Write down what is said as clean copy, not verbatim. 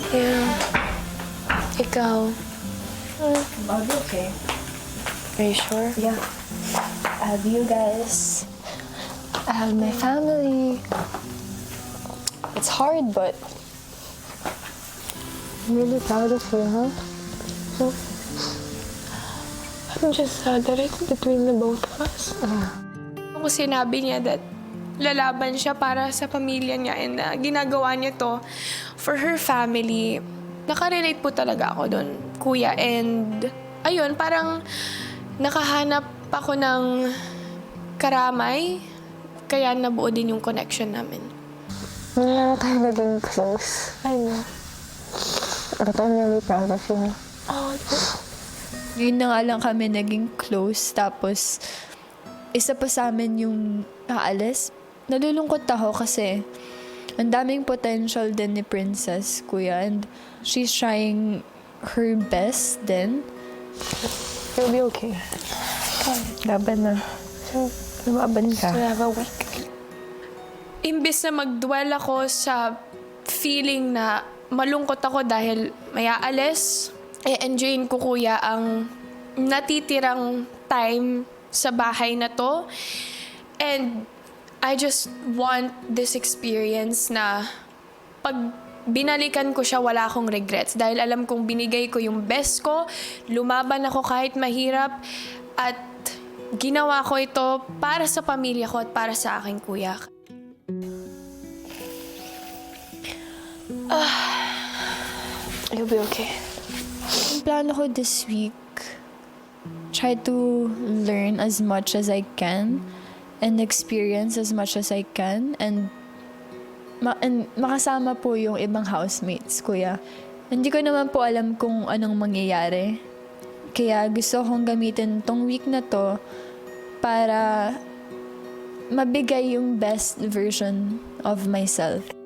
Yeah. Ikaw? I'll be okay. Are you sure? Yeah. I have you guys. I have my family. It's hard, but I'm really proud of you, huh? I'm just sad that it's between the both of us. Kung sinabi niya that lalaban siya para sa pamilya niya and ginagawa niya to for her family, nakarelate po talaga ako doon, kuya. And ayun, parang nakahanap ako ng karamay, kaya nabuo din yung connection namin. Hindi naman tayo naging close. I know. But I'm really proud of you. Oh, Ngayon na nga lang kami naging close. Tapos, isa pa sa amin yung aalis. Nalulungkot ako kasi ang daming potential din ni Princess, kuya. And she's trying her best din. you'll be okay. Laban na. Lumaban ka. We have a week. Imbis na mag-dwell ako sa feeling na malungkot ako dahil may aalis, enjoyin ko, kuya, ang natitirang time sa bahay na to. And I just want this experience na pag binalikan ko siya, wala akong regrets. Dahil alam kong binigay ko yung best ko, lumaban ako kahit mahirap, at ginawa ko ito para sa pamilya ko at para sa aking kuya. You'll be okay. Ang plano ko this week, try to learn as much as I can and experience as much as I can and makasama po yung ibang housemates, kuya. Hindi ko naman po alam kung anong mangyayari. Kaya gusto kong gamitin tong week na to para mabigay yung best version of myself.